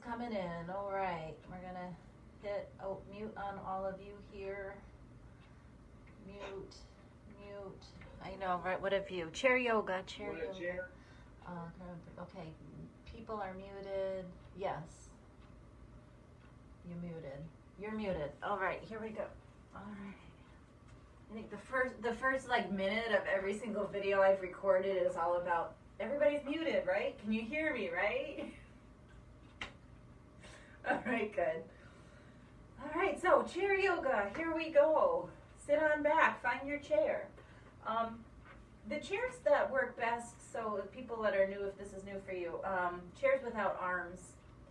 coming in. All right, we're gonna hit mute on all of you here. Mute. I know, right? What a view. Chair yoga. Chair. Okay, people are muted. Yes. You're muted. You're muted. All right, here we go. All right. I think the first like minute of every single video I've recorded is all about everybody's muted, right? Can you hear me, right? All right, good. All right, so chair yoga, here we go. Sit on back, find your chair. The chairs that work best, so people that are new, if this is new for you, chairs without arms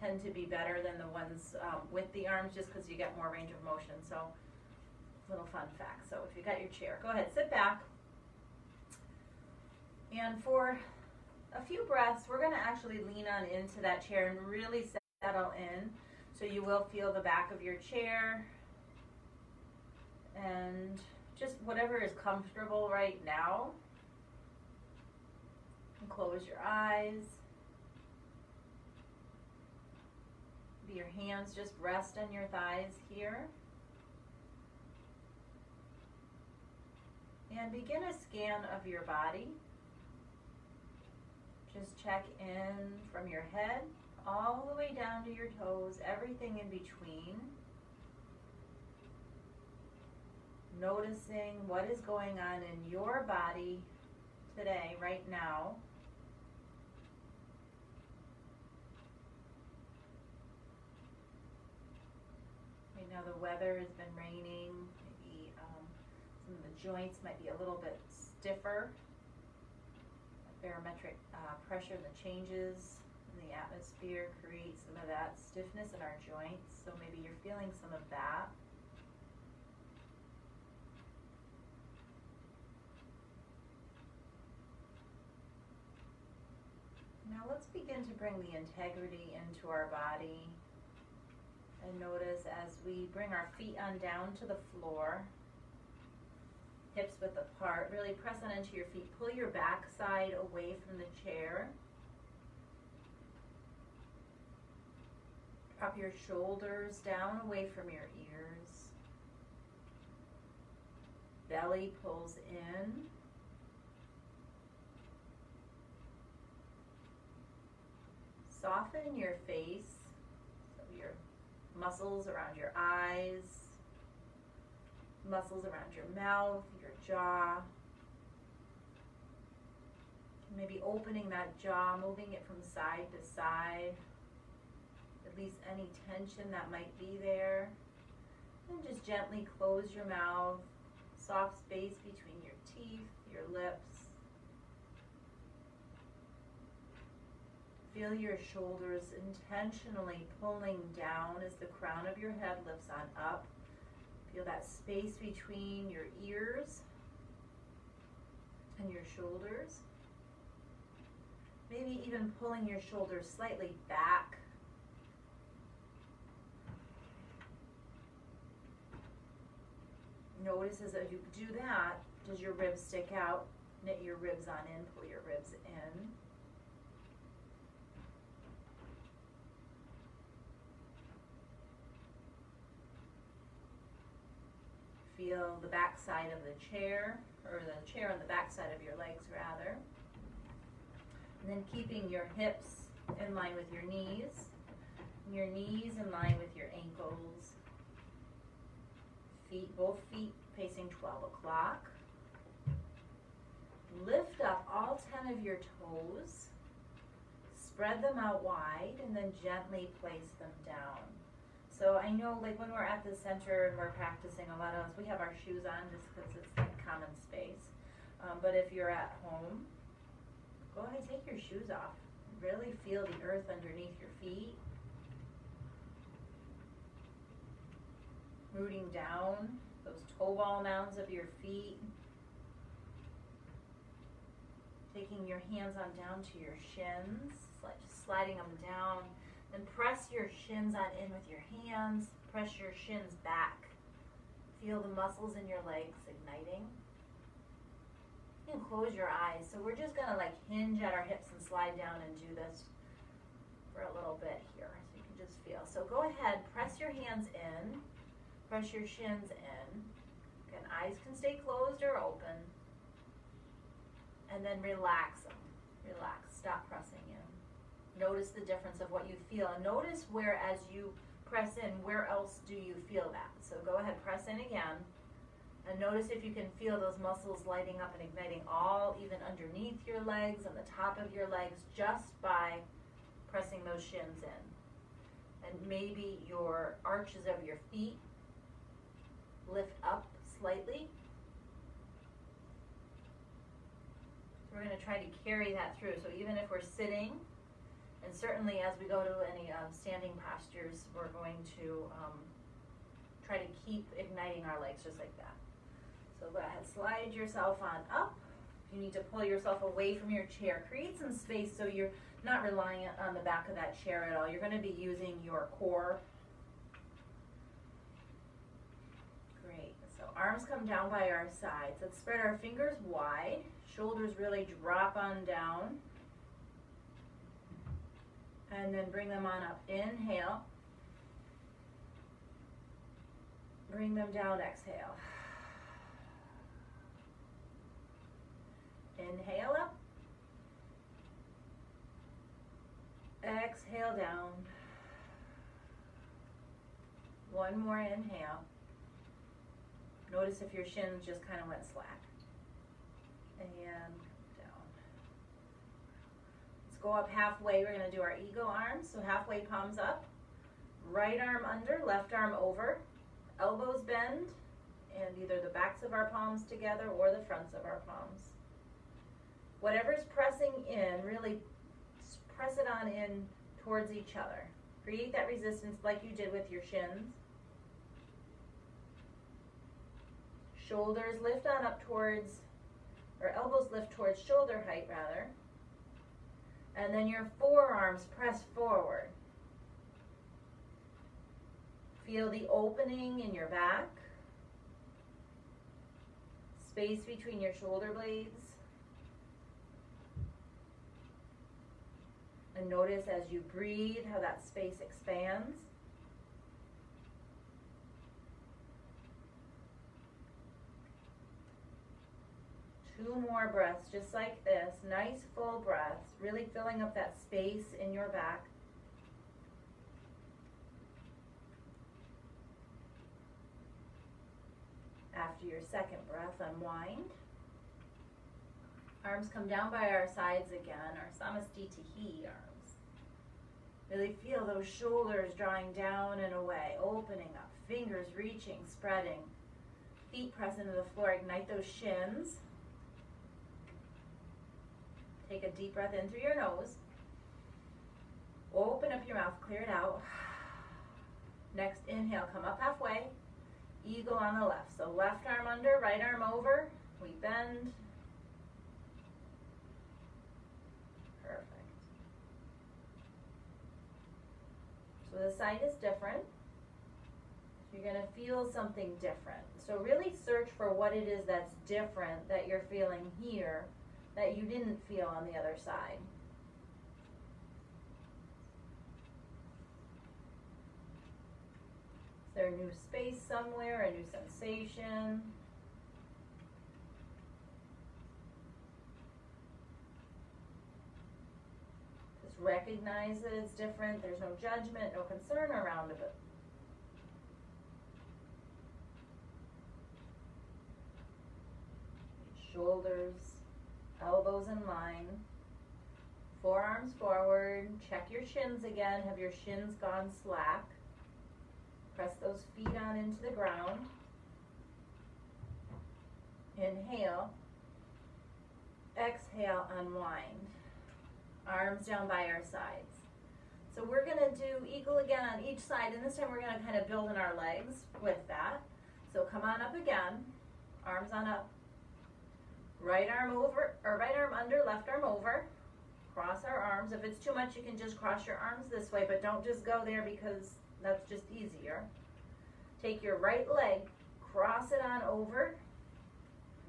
tend to be better than the ones with the arms, just because you get more range of motion. So, little fun fact. So if you got your chair, go ahead, sit back. And for a few breaths, we're gonna actually lean on into that chair and really settle in. So you will feel the back of your chair and just whatever is comfortable right now. And close your eyes. Your hands just rest on your thighs here. And begin a scan of your body. Just check in from your head all the way down to your toes, everything in between. Noticing what is going on in your body today, right now. Right now the weather has been raining. Maybe some of the joints might be a little bit stiffer. Barometric pressure, the changes in the atmosphere create some of that stiffness in our joints. So maybe you're feeling some of that. Now let's begin to bring the integrity into our body. And notice as we bring our feet on down to the floor, hips width apart, really press on into your feet. Pull your backside away from the chair. Drop your shoulders down away from your ears. Belly pulls in. Soften your face, so your muscles around your eyes, muscles around your mouth, your jaw. Maybe opening that jaw, moving it from side to side. Release any tension that might be there. And just gently close your mouth, soft space between your teeth, your lips. Feel your shoulders intentionally pulling down as the crown of your head lifts on up. Feel that space between your ears and your shoulders. Maybe even pulling your shoulders slightly back. Notice as you do that, does your ribs stick out? Knit your ribs on in, pull your ribs in. Feel the back side of the chair, or the chair on the back side of your legs rather. And then keeping your hips in line with your knees, and your knees in line with your ankles. Both feet facing 12 o'clock. Lift up all 10 of your toes. Spread them out wide and then gently place them down. So I know like when we're at the center and we're practicing, a lot of us, we have our shoes on just because it's like common space. But if you're at home, go ahead and take your shoes off. Really feel the earth underneath your feet. Rooting down those toe ball mounds of your feet. Taking your hands on down to your shins, just sliding them down. Then press your shins on in with your hands. Press your shins back. Feel the muscles in your legs igniting. You can close your eyes. So we're just gonna like hinge at our hips and slide down and do this for a little bit here. So you can just So go ahead, press your hands in, press your shins in. Again, eyes can stay closed or open. And then relax them. Relax, stop pressing in. Notice the difference of what you feel. And notice where, as you press in, where else do you feel that? So go ahead, press in again. And notice if you can feel those muscles lighting up and igniting all even underneath your legs and the top of your legs just by pressing those shins in. And maybe your arches of your feet lift up slightly. We're going to try to carry that through. So even if we're sitting, and certainly as we go to any standing postures, we're going to try to keep igniting our legs just like that. So go ahead, slide yourself on up. If you need to pull yourself away from your chair, create some space so you're not reliant on the back of that chair at all. You're going to be using your core. Great. So arms come down by our sides. Let's spread our fingers wide. Shoulders really drop on down. And then bring them on up. Inhale. Bring them down, exhale. Inhale up. Exhale down. One more inhale. Notice if your shins just kind of went slack. And down. Let's go up halfway. We're going to do our eagle arms. So halfway, palms up. Right arm under, left arm over. Elbows bend. And either the backs of our palms together or the fronts of our palms. Whatever's pressing in, really press it on in towards each other. Create that resistance like you did with your shins. Shoulders lift on up towards, or elbows lift towards shoulder height rather. And then your forearms press forward. Feel the opening in your back. Space between your shoulder blades. And notice as you breathe how that space expands. Two more breaths, just like this. Nice full breaths, really filling up that space in your back. After your second breath, unwind. Arms come down by our sides again, our Samastitihi arms. Really feel those shoulders drawing down and away, opening up, fingers reaching, spreading. Feet press into the floor, ignite those shins. Take a deep breath in through your nose. Open up your mouth, clear it out. Next inhale, come up halfway. Eagle on the left. So left arm under, right arm over. We bend. Perfect. So the side is different. You're going to feel something different. So really search for what it is that's different that you're feeling here that you didn't feel on the other side. Is there a new space somewhere, a new sensation? Just recognize that it's different. There's no judgment, no concern around it. Shoulders, elbows in line, forearms forward, check your shins again, have your shins gone slack, press those feet on into the ground, inhale, exhale, unwind, arms down by our sides. So we're going to do eagle again on each side, and this time we're going to kind of build in our legs with that. So come on up again, arms on up. Right arm over, or right arm under, left arm over. Cross our arms. If it's too much, you can just cross your arms this way, but don't just go there because that's just easier. Take your right leg, cross it on over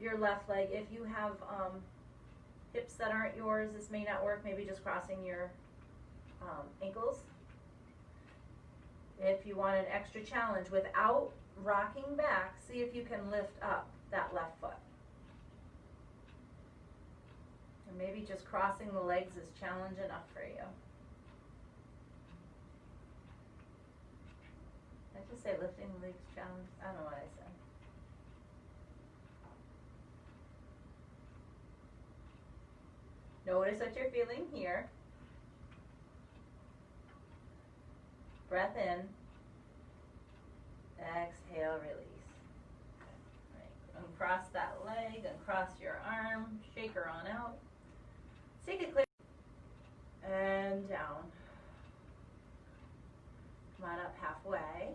your left leg. If you have hips that aren't yours, this may not work. Maybe just crossing your ankles. If you want an extra challenge without rocking back, see if you can lift up that left foot. And maybe just crossing the legs is challenge enough for you. Did I just say lifting the legs challenge? I don't know what I said. Notice what you're feeling here. Breath in. Exhale, release. Right. Uncross that leg, uncross your arm, shake her on out. Take it clear. And down. Come on up halfway.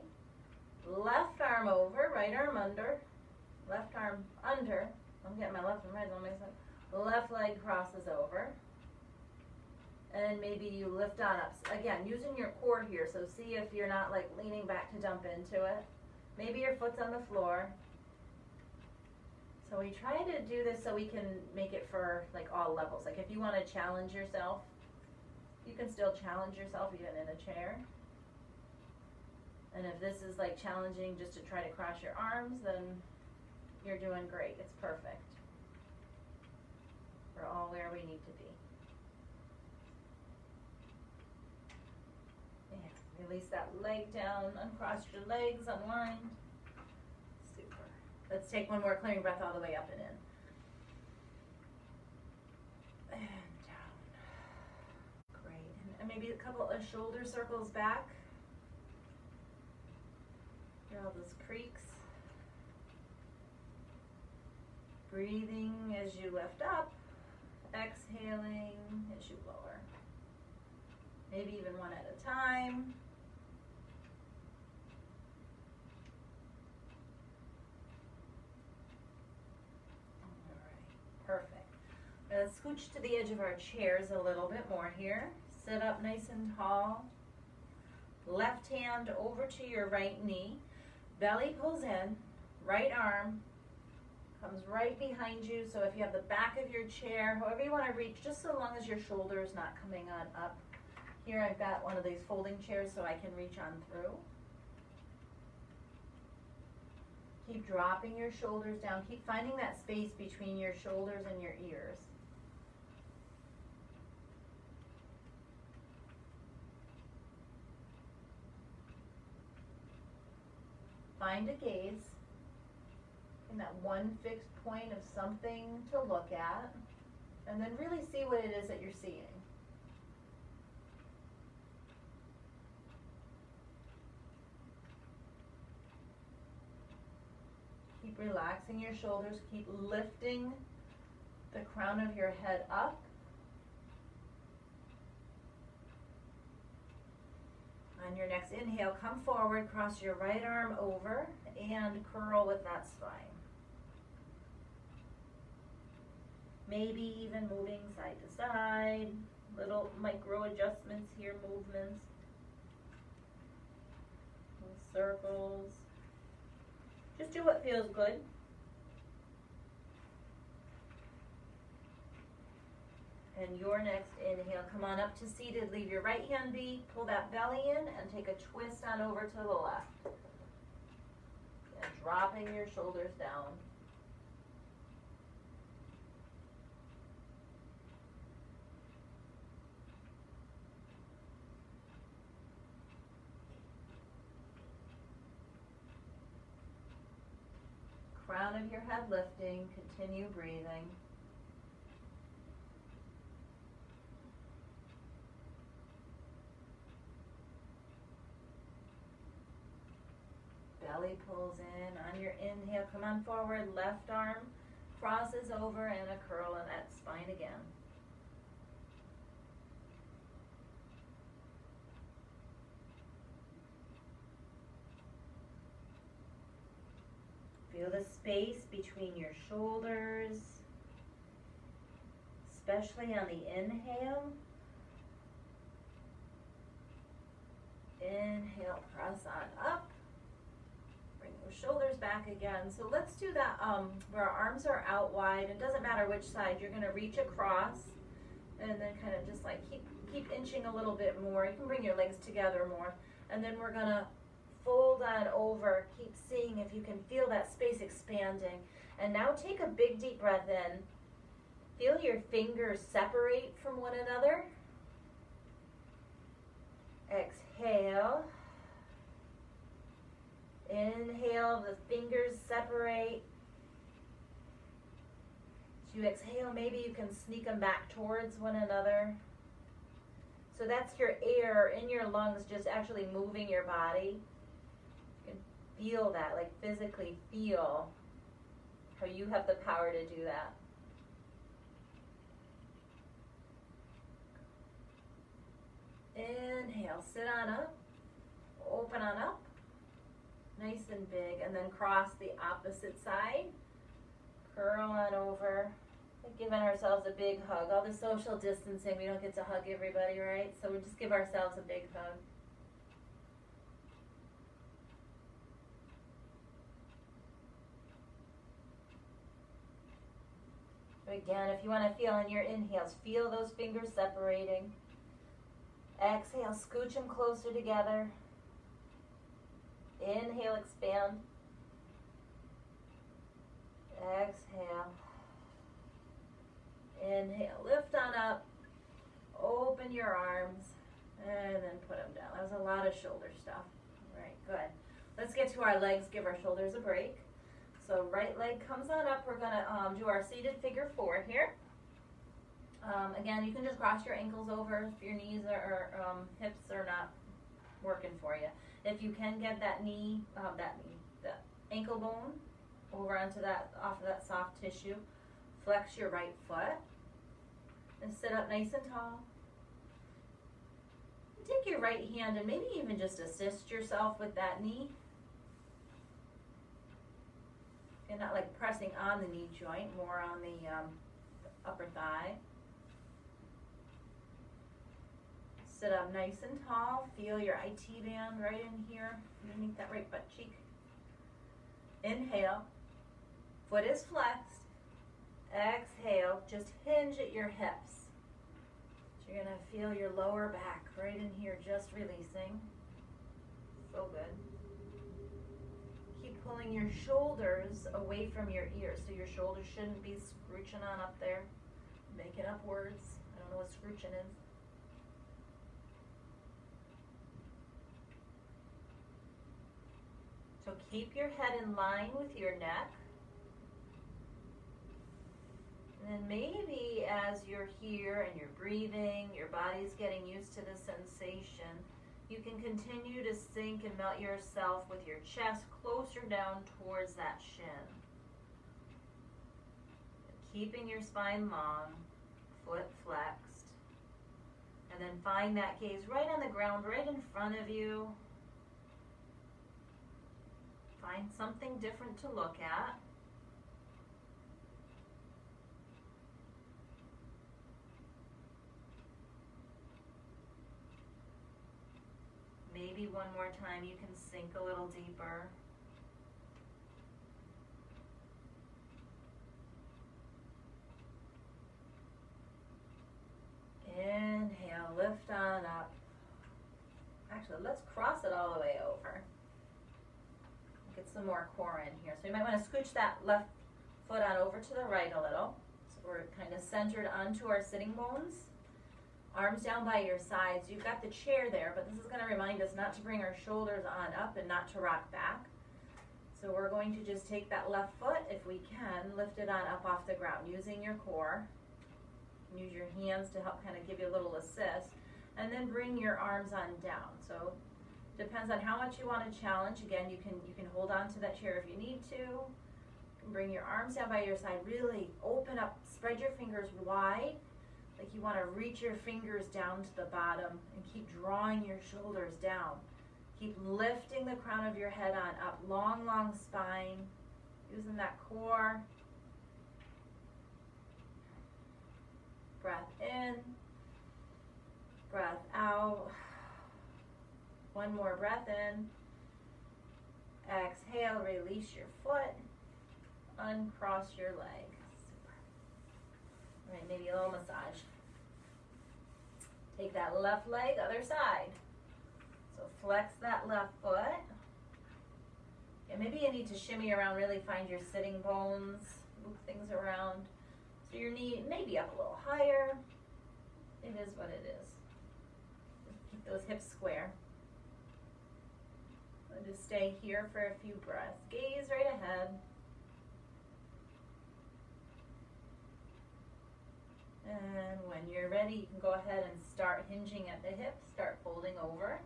Left arm over, right arm under. Left arm under. I'm getting my left and right, don't make sense. Left leg crosses over. And maybe you lift on up. Again, using your core here, so see if you're not like leaning back to dump into it. Maybe your foot's on the floor. So we try to do this so we can make it for like all levels. Like if you want to challenge yourself, you can still challenge yourself even in a chair. And if this is like challenging just to try to cross your arms, then you're doing great. It's perfect. We're all where we need to be. Yeah. Release that leg down, uncross your legs, unwind. Super. Let's take one more clearing breath all the way up and in. And down. Great. And maybe a couple of shoulder circles back. Hear all those creaks. Breathing as you lift up. Exhaling as you lower. Maybe even one at a time. Alright, perfect. Let's scooch to the edge of our chairs a little bit more here. Sit up nice and tall. Left hand over to your right knee. Belly pulls in. Right arm comes right behind you, so if you have the back of your chair, however you want to reach, just so long as your shoulder is not coming on up. Here I've got one of these folding chairs so I can reach on through. Keep dropping your shoulders down. Keep finding that space between your shoulders and your ears. Find a gaze. And that one fixed point of something to look at, and then really see what it is that you're seeing. Keep relaxing your shoulders, keep lifting the crown of your head up. On your next inhale, come forward, cross your right arm over, and curl with that spine. Maybe even moving side to side, little micro adjustments here, movements, little circles. Just do what feels good. And your next inhale, come on up to seated, leave your right hand be, pull that belly in, and take a twist on over to the left. And dropping your shoulders down. Crown of your head lifting, continue breathing. Belly pulls in. On your inhale, come on forward, left arm crosses over and a curl in that spine again. Feel the space between your shoulders, especially on the inhale. Inhale, press on up. Bring those shoulders back again. So let's do that where our arms are out wide. It doesn't matter which side. You're going to reach across and then kind of just like keep inching a little bit more. You can bring your legs together more. And then we're gonna fold on over. Keep seeing if you can feel that space expanding. And now take a big deep breath in. Feel your fingers separate from one another. Exhale. Inhale, the fingers separate. As you exhale, maybe you can sneak them back towards one another. So that's your air in your lungs just actually moving your body. You can feel that, like physically feel how you have the power to do that. Inhale, sit on up, open on up, nice and big, and then cross the opposite side. Curl on over, giving ourselves a big hug. All the social distancing, we don't get to hug everybody, right? So we just give ourselves a big hug. Again, if you want to feel in your inhales, feel those fingers separating. Exhale, scooch them closer together. Inhale, expand. Exhale. Inhale, lift on up. Open your arms. And then put them down. That was a lot of shoulder stuff. All right, good. Let's get to our legs, give our shoulders a break. So right leg comes on up. We're gonna do our seated figure 4 here. Again, you can just cross your ankles over if your knees or hips are not working for you. If you can get the ankle bone over onto that, off of that soft tissue, flex your right foot and sit up nice and tall. Take your right hand and maybe even just assist yourself with that knee. And not like pressing on the knee joint, more on the upper thigh. Sit up nice and tall. Feel your IT band right in here, underneath that right butt cheek. Inhale. Foot is flexed. Exhale. Just hinge at your hips. So you're going to feel your lower back right in here, just releasing. So good. Keep pulling your shoulders away from your ears. So your shoulders shouldn't be scrooching on up there. Make it upwards. I don't know what scrooching is. So keep your head in line with your neck. And then maybe as you're here and you're breathing, your body's getting used to the sensation, you can continue to sink and melt yourself with your chest closer down towards that shin. Keeping your spine long, foot flexed. And then find that gaze right on the ground, right in front of you. Find something different to look at. Maybe one more time you can sink a little deeper. Inhale, lift on up. Actually, let's cross it all the way over. Get some more core in here. So you might want to scooch that left foot on over to the right a little. So we're kind of centered onto our sitting bones. Arms down by your sides. You've got the chair there, but this is going to remind us not to bring our shoulders on up and not to rock back. So we're going to just take that left foot, if we can, lift it on up off the ground using your core. Use your hands to help kind of give you a little assist. And then bring your arms on down. So depends on how much you want to challenge. Again, you can hold on to that chair if you need to. You can bring your arms down by your side. Really open up, spread your fingers wide. Like you want to reach your fingers down to the bottom and keep drawing your shoulders down. Keep lifting the crown of your head on up. Long, long spine. Using that core. Breath in. Breath out. One more breath in. Exhale, release your foot. Uncross your leg. Super. All right, maybe a little massage. Take that left leg, other side. So flex that left foot. And maybe you need to shimmy around, really find your sitting bones, move things around. So your knee may be up a little higher. It is what it is. Just keep those hips square. So just stay here for a few breaths. Gaze right ahead. And when you're ready, you can go ahead and start hinging at the hips, start folding over.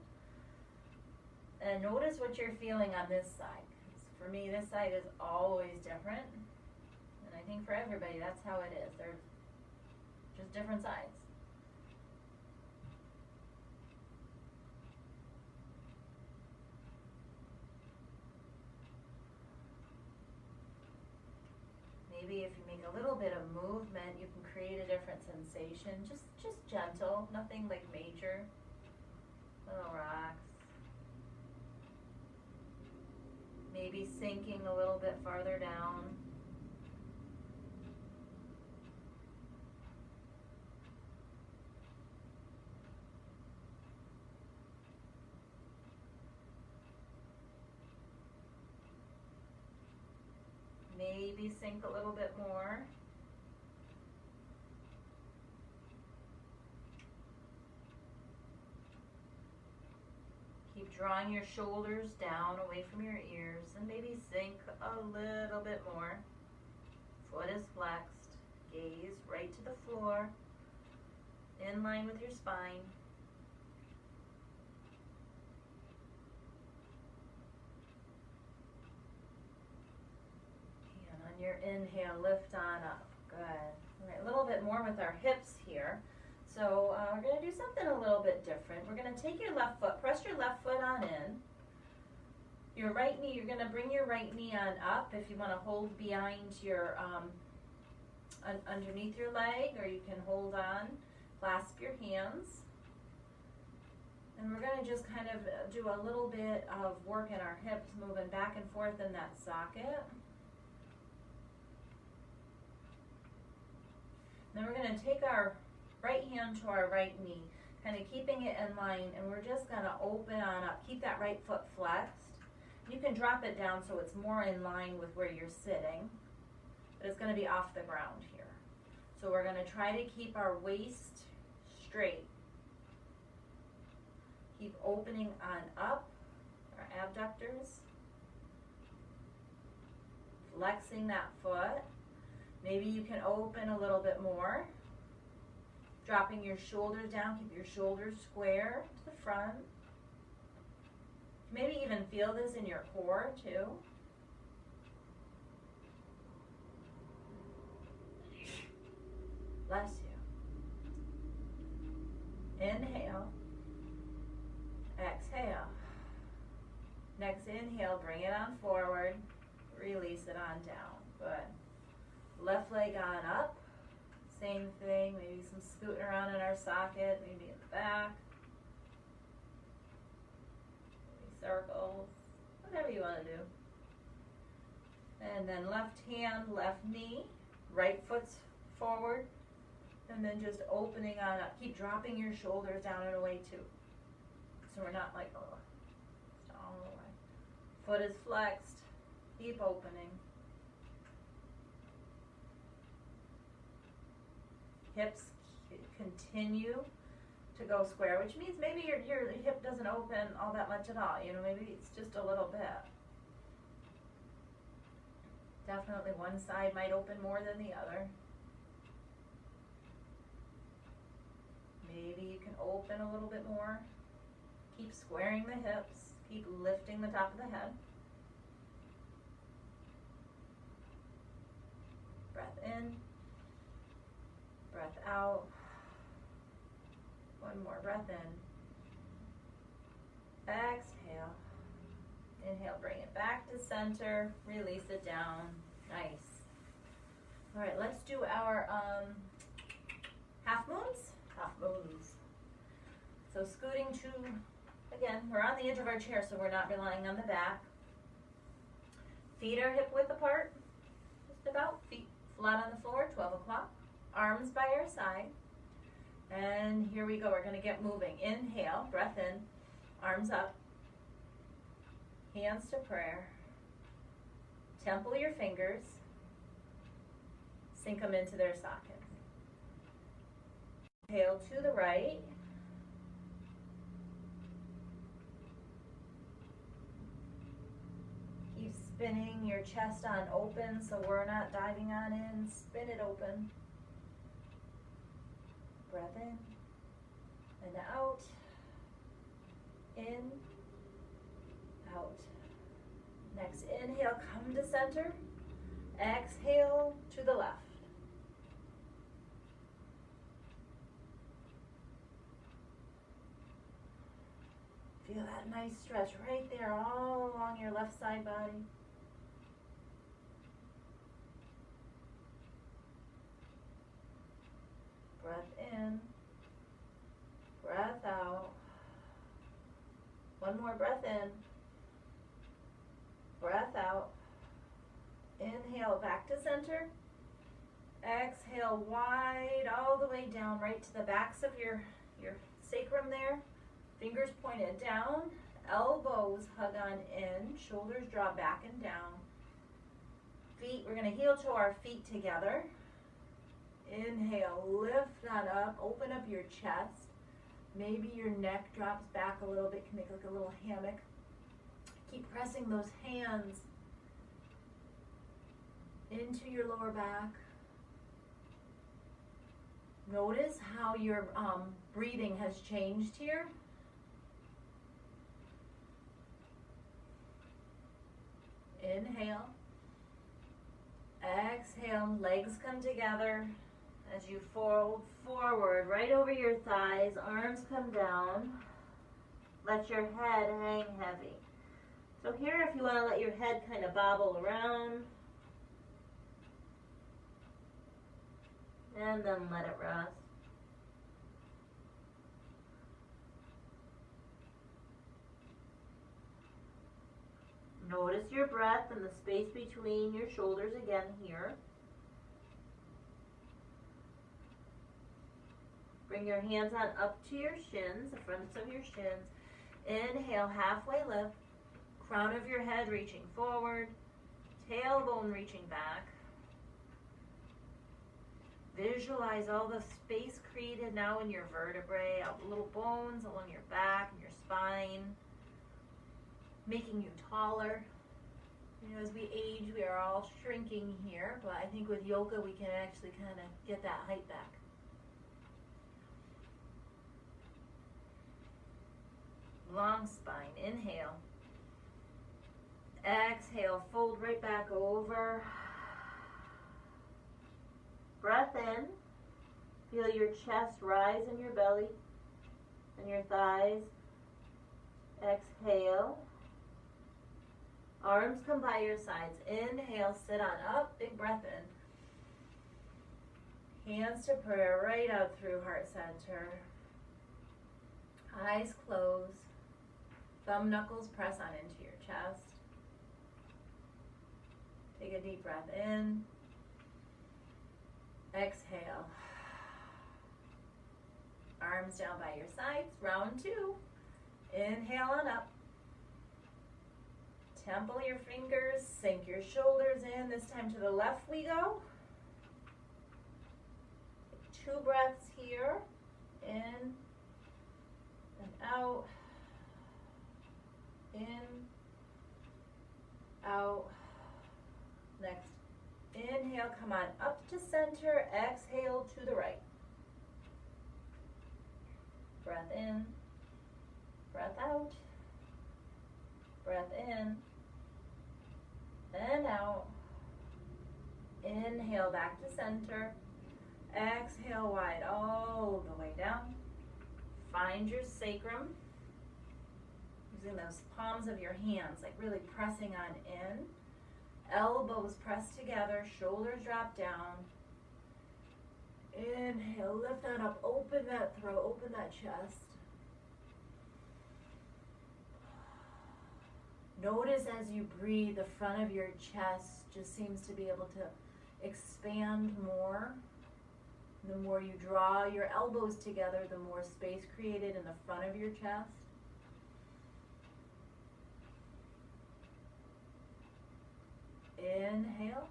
And notice what you're feeling on this side. For me, this side is always different. And I think for everybody, that's how it is. They're just different sides. Maybe if you make a little bit of movement, you can create a different sensation. Just gentle, nothing like major. Little rocks. Maybe sinking a little bit farther down. Maybe sink a little bit more. Keep drawing your shoulders down away from your ears and maybe sink a little bit more. Foot is flexed. Gaze right to the floor, in line with your spine. And on your inhale, lift on up. Good. All right, a little bit more with our hips here. So we're going to do something a little bit different. We're going to take your left foot, press your left foot on in. Your right knee, you're going to bring your right knee on up if you want to hold behind your, underneath your leg, or you can hold on, clasp your hands. And we're going to just kind of do a little bit of work in our hips, moving back and forth in that socket. Then we're going to take our right hand to our right knee, kind of keeping it in line, and we're just going to open on up. Keep that right foot flexed. You can drop it down so it's more in line with where you're sitting, but it's going to be off the ground here. So we're going to try to keep our waist straight. Keep opening on up, our abductors. Flexing that foot. Maybe you can open a little bit more. Dropping your shoulders down, keep your shoulders square to the front. Maybe even feel this in your core too. Bless you. Inhale. Exhale. Next inhale, bring it on forward. Release it on down. Good. Left leg on up. Same thing, maybe some scooting around in our socket, maybe in the back. Maybe circles, whatever you want to do. And then left hand, left knee, right foot's forward, and then just opening on up. Keep dropping your shoulders down and away too. So we're not like, oh, just all the way. Foot is flexed, keep opening. Hips continue to go square, which means maybe your hip doesn't open all that much at all. You know, maybe it's just a little bit. Definitely one side might open more than the other. Maybe you can open a little bit more. Keep squaring the hips. Keep lifting the top of the head. Breath in. Breath out. One more breath in. Exhale. Inhale, bring it back to center. Release it down. Nice. All right, let's do our half moons. Half moons. So scooting to, again, we're on the edge of our chair, so we're not relying on the back. Feet are hip width apart, just about. Feet flat on the floor, 12 o'clock. Arms by our side. And here we go, we're gonna get moving. Inhale, breath in. Arms up, hands to prayer. Temple your fingers, sink them into their sockets. Inhale to the right. Keep spinning your chest on open so we're not diving on in. Spin it open. Breath in and out. In, out. Next inhale, come to center. Exhale to the left. Feel that nice stretch right there all along your left side body. Breath in, breath out. One more breath in, breath out. Inhale back to center. Exhale wide all the way down right to the backs of your sacrum there. Fingers pointed down, elbows hug on in, shoulders draw back and down. Feet, we're going to heel to our feet together. Inhale, lift on up, open up your chest. Maybe your neck drops back a little bit, can make like a little hammock. Keep pressing those hands into your lower back. Notice how your breathing has changed here. Inhale. Exhale, legs come together as you fold forward right over your thighs, arms come down. Let your head hang heavy. So here, if you want to let your head kind of bobble around, and then let it rest. Notice your breath and the space between your shoulders again here. Bring your hands on up to your shins, the fronts of your shins. Inhale, halfway lift. Crown of your head reaching forward. Tailbone reaching back. Visualize all the space created now in your vertebrae, out the little bones along your back and your spine, making you taller. You know, as we age, we are all shrinking here, but I think with yoga we can actually kind of get that height back. Long spine, inhale. Exhale, fold right back over. Breath in. Feel your chest rise in your belly and your thighs. Exhale. Arms come by your sides. Inhale, sit on up, big breath in. Hands to prayer right out through heart center. Eyes closed. Thumb knuckles press on into your chest. Take a deep breath in. Exhale. Arms down by your sides. Round two. Inhale on up. Temple your fingers. Sink your shoulders in. This time to the left we go. Take 2 breaths here. In and out. In, out. Next. Inhale, come on up to center. Exhale to the right. Breath in. Breath out. Breath in. And out. Inhale back to center. Exhale wide all the way down. Find your sacrum. Using those palms of your hands, like really pressing on in. Elbows press together, shoulders drop down. Inhale, lift that up, open that throat, open that chest. Notice as you breathe, the front of your chest just seems to be able to expand more. The more you draw your elbows together, the more space created in the front of your chest. inhale.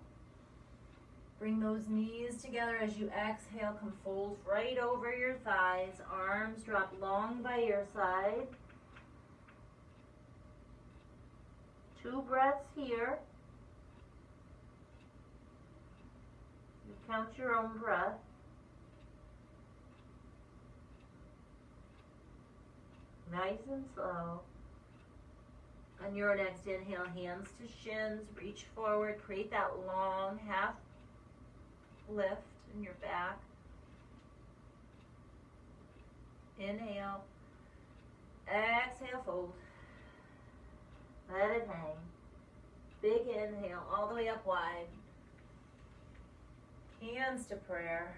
Bring those knees together as you exhale. Come fold right over your thighs. Arms drop long by your side. 2 breaths here. You count your own breath. Nice and slow. On your next inhale, hands to shins, reach forward, create that long half lift in your back. Inhale, exhale, fold. Let it hang. Big inhale, all the way up wide. Hands to prayer,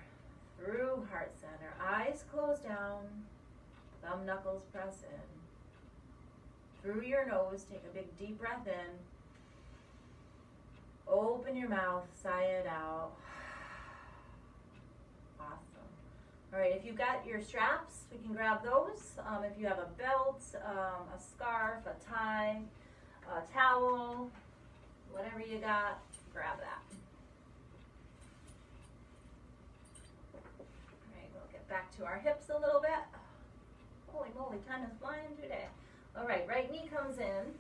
through heart center. Eyes closed down, thumb knuckles press in. Through your nose, take a big deep breath in. Open your mouth, sigh it out. Awesome. All right, if you've got your straps, we can grab those. If you have a belt, a scarf, a tie, a towel, whatever you got, grab that. All right, we'll get back to our hips a little bit. Holy moly, time is flying today. All right, right knee comes in.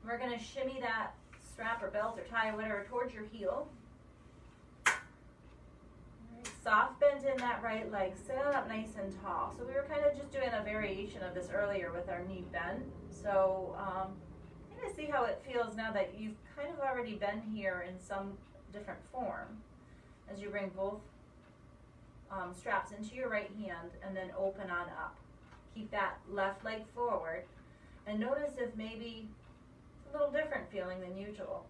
We're gonna shimmy that strap or belt or tie or whatever towards your heel. All right, soft bend in that right leg, sit up nice and tall. So we were kind of just doing a variation of this earlier with our knee bent. So kind of see how it feels now that you've kind of already been here in some different form. As you bring both straps into your right hand and then open on up. Keep that left leg forward. And notice if maybe it's a little different feeling than usual.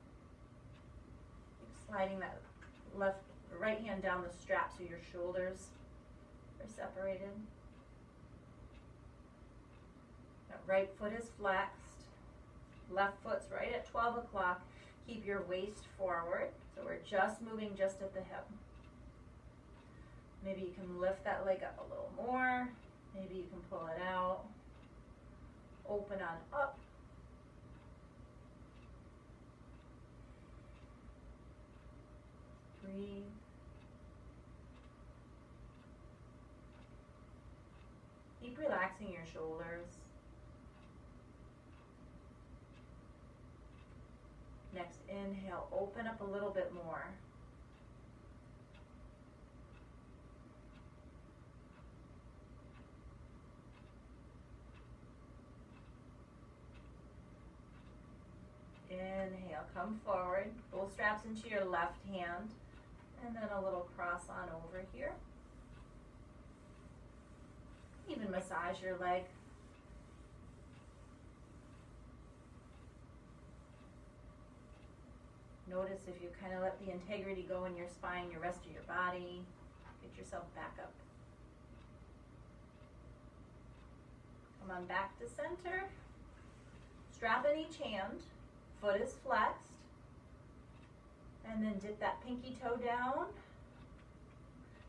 Keep sliding that right hand down the strap so your shoulders are separated. That right foot is flexed. Left foot's right at 12 o'clock. Keep your waist forward. So we're just moving just at the hip. Maybe you can lift that leg up a little more. Maybe you can pull it out. Open on up. Breathe. Keep relaxing your shoulders. Next inhale, open up a little bit more. Inhale, come forward, both straps into your left hand, and then a little cross on over here. Even massage your leg. Notice if you kind of let the integrity go in your spine, your rest of your body. Get yourself back up. Come on back to center. Strap in each hand. Foot is flexed. And then dip that pinky toe down.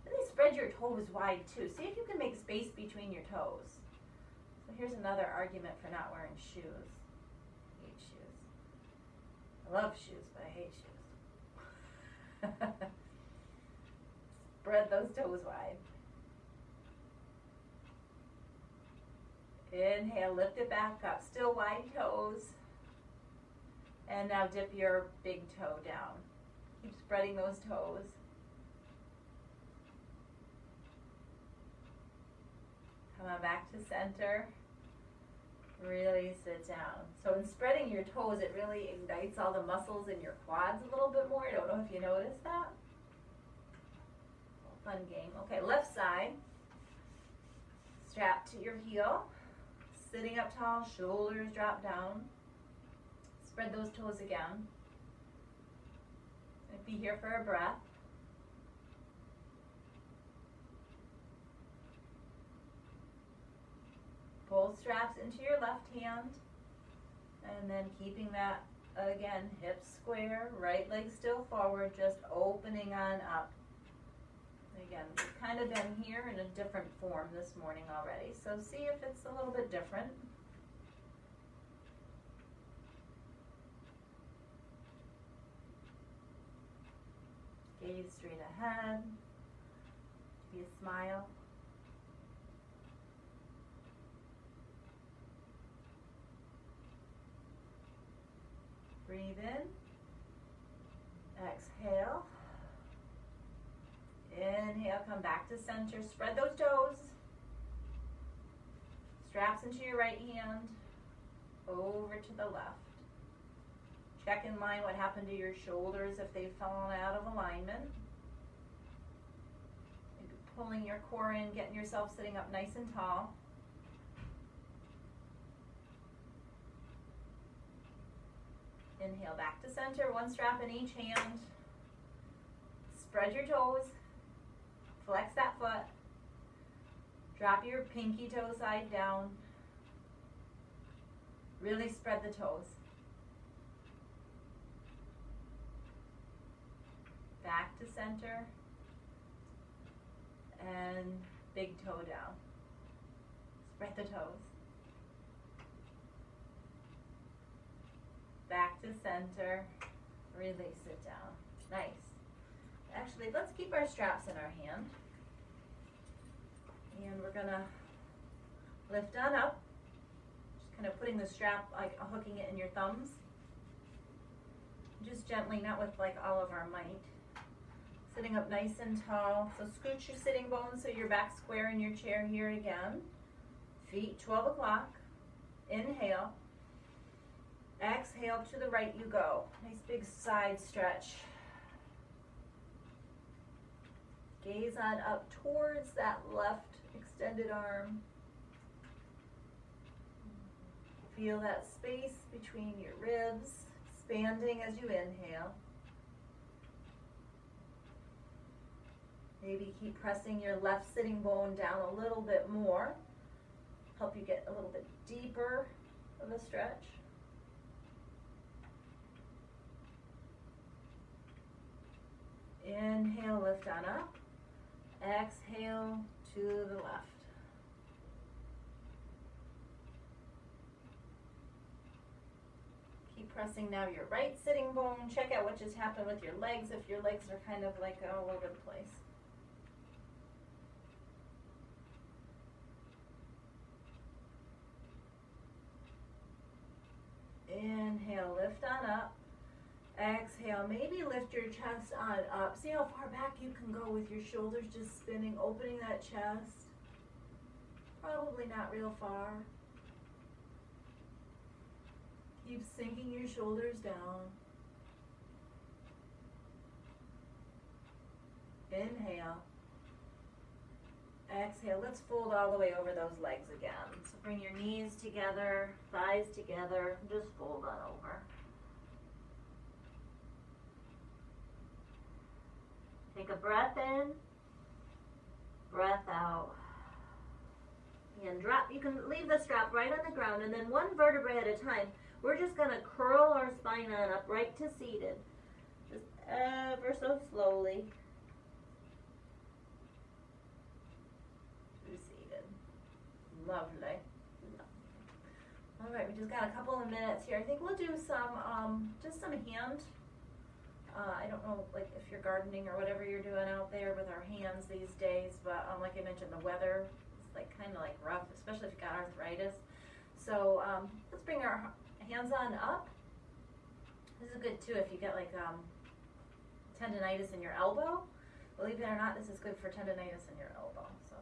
Really spread your toes wide too. See if you can make space between your toes. So here's another argument for not wearing shoes. I hate shoes. I love shoes, but I hate shoes. Spread those toes wide. Inhale, lift it back up. Still wide toes. And now dip your big toe down. Keep spreading those toes. Come on back to center. Really sit down. So in spreading your toes, it really ignites all the muscles in your quads a little bit more. I don't know if you noticed that. Fun game. Okay, left side. Strap to your heel. Sitting up tall, shoulders drop down. Spread those toes again. And be here for a breath. Both straps into your left hand. And then keeping that, again, hips square, right leg still forward, just opening on up. Again, we've kind of been here in a different form this morning already. So see if it's a little bit different. Gaze straight ahead. Be a smile. Breathe in. Exhale. Inhale, come back to center. Spread those toes. Straps into your right hand. Over to the left. Check in line what happened to your shoulders if they've fallen out of alignment. Maybe pulling your core in, getting yourself sitting up nice and tall. Inhale back to center, one strap in each hand. Spread your toes. Flex that foot. Drop your pinky toe side down. Really spread the toes. Back to center. And big toe down. Spread the toes. Back to center. Release it down. Nice. Actually, let's keep our straps in our hand. And we're gonna lift on up. Just kind of putting the strap, like hooking it in your thumbs. Just gently, not with like all of our might. Sitting up nice and tall. So scooch your sitting bones so you're back square in your chair here again. Feet 12 o'clock. Inhale. Exhale, to the right you go. Nice big side stretch. Gaze on up towards that left extended arm. Feel that space between your ribs expanding as you inhale. Maybe keep pressing your left sitting bone down a little bit more. Help you get a little bit deeper of a stretch. Inhale, lift on up. Exhale to the left. Keep pressing now your right sitting bone. Check out what just happened with your legs if your legs are kind of like all over the place. Inhale, lift on up. Exhale, maybe lift your chest on up. See how far back you can go with your shoulders just spinning, opening that chest. Probably not real far. Keep sinking your shoulders down. Inhale. Exhale, let's fold all the way over those legs again. So bring your knees together, thighs together, just fold on over. Take a breath in, breath out. And drop, you can leave the strap right on the ground, and then one vertebrae at a time. We're just going to curl our spine on up right to seated. Just ever so slowly. To seated. Lovely. All right, we just got a couple of minutes here. I think we'll do some, just some hand. I don't know, like if you're gardening or whatever you're doing out there with our hands these days, but like I mentioned, the weather is like kind of like rough, especially if you've got arthritis. So let's bring our hands on up. This is good too if you get like tendonitis in your elbow. Believe it or not, this is good for tendonitis in your elbow. So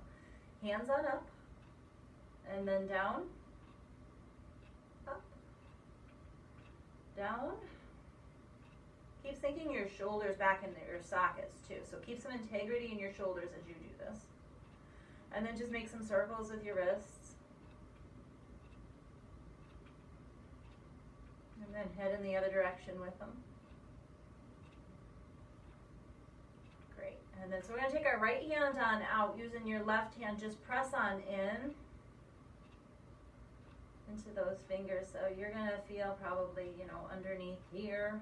hands on up, and then down, up, down. Keep sinking your shoulders back into your sockets too. So keep some integrity in your shoulders as you do this. And then just make some circles with your wrists. And then head in the other direction with them. Great. And then so we're going to take our right hand on out, using your left hand, just press on in into those fingers. So you're going to feel probably, underneath here.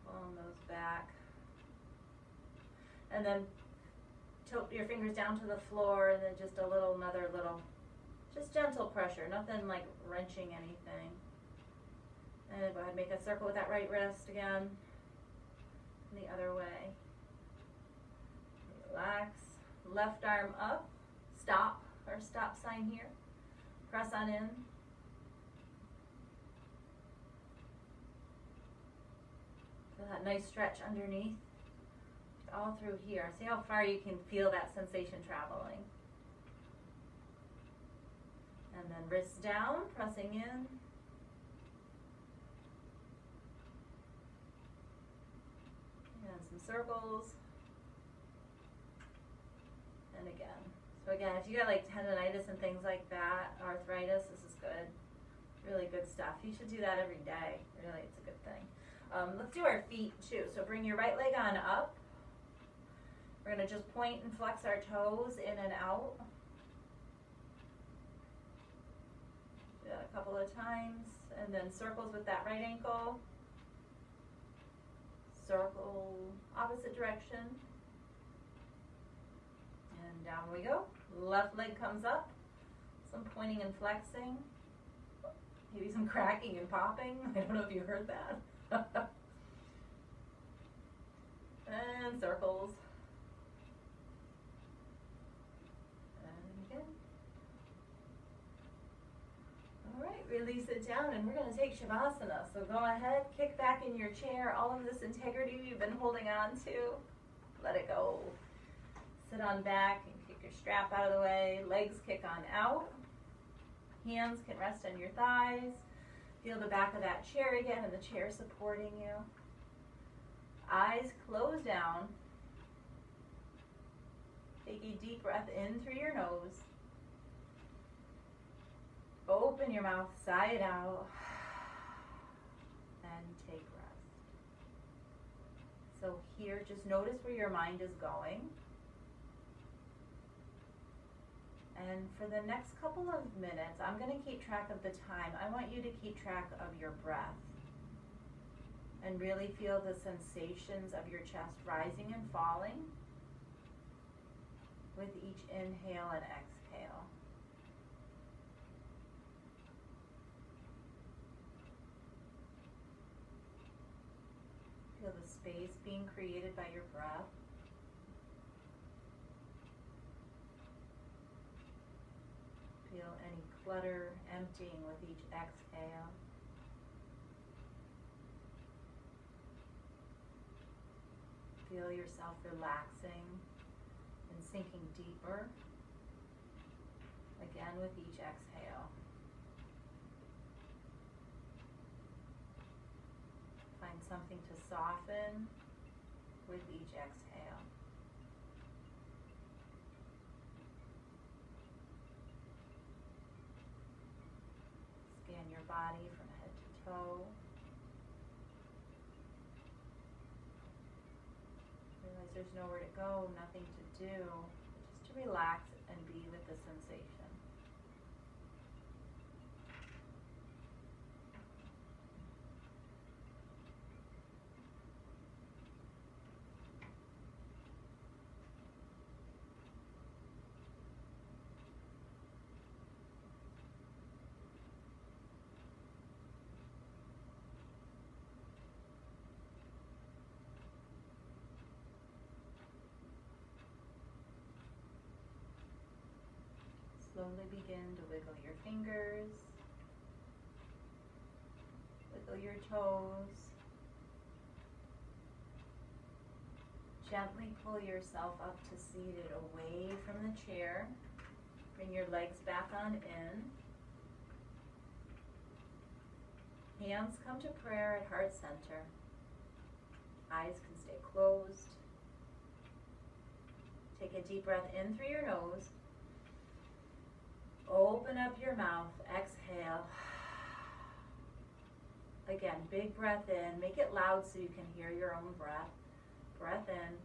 Pulling those back. And then tilt your fingers down to the floor, and then just another little, just gentle pressure, nothing like wrenching anything. And go ahead and make a circle with that right wrist again. and the other way. Relax. Left arm up. Stop, or stop sign here. Press on in. Feel that nice stretch underneath. All through here. See how far you can feel that sensation traveling. And then wrists down, pressing in. And some circles. And again. So again, if you got like tendonitis and things like that, arthritis, this is good. Really good stuff. You should do that every day. Really, it's a good thing. Let's do our feet too. So bring your right leg on up. We're going to just point and flex our toes in and out. Do that a couple of times. And then circles with that right ankle. Circle opposite direction. And down we go. Left leg comes up. Some pointing and flexing. Maybe some cracking and popping. I don't know if you heard that. And circles. And again. Alright, release it down and we're going to take Shavasana. So go ahead, kick back in your chair. All of this integrity you've been holding on to, let it go. Sit on back and kick your strap out of the way. Legs kick on out. Hands can rest on your thighs. Feel the back of that chair again and the chair supporting you. Eyes close down. Take a deep breath in through your nose. Open your mouth, sigh it out. And take rest. So here, just notice where your mind is going. And for the next couple of minutes, I'm going to keep track of the time. I want you to keep track of your breath. And really feel the sensations of your chest rising and falling with each inhale and exhale. Feel the space being created by your breath. Feel any clutter emptying with each exhale. Feel yourself relaxing and sinking deeper, again with each exhale. Find something to soften with each exhale. Scan your body from head to toe. Realize there's nowhere to go, nothing to do, just to relax and be with the sensation. Slowly begin to wiggle your fingers, wiggle your toes. Gently pull yourself up to seated away from the chair. Bring your legs back on in. Hands come to prayer at heart center. Eyes can stay closed. Take a deep breath in through your nose. Open up your mouth, exhale. Again, big breath in. Make it loud so you can hear your own breath. Breath in.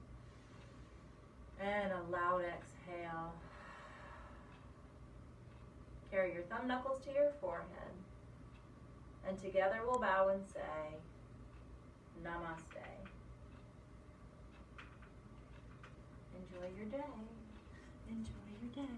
And a loud exhale. Carry your thumb knuckles to your forehead. And together we'll bow and say, Namaste. Enjoy your day. Enjoy your day.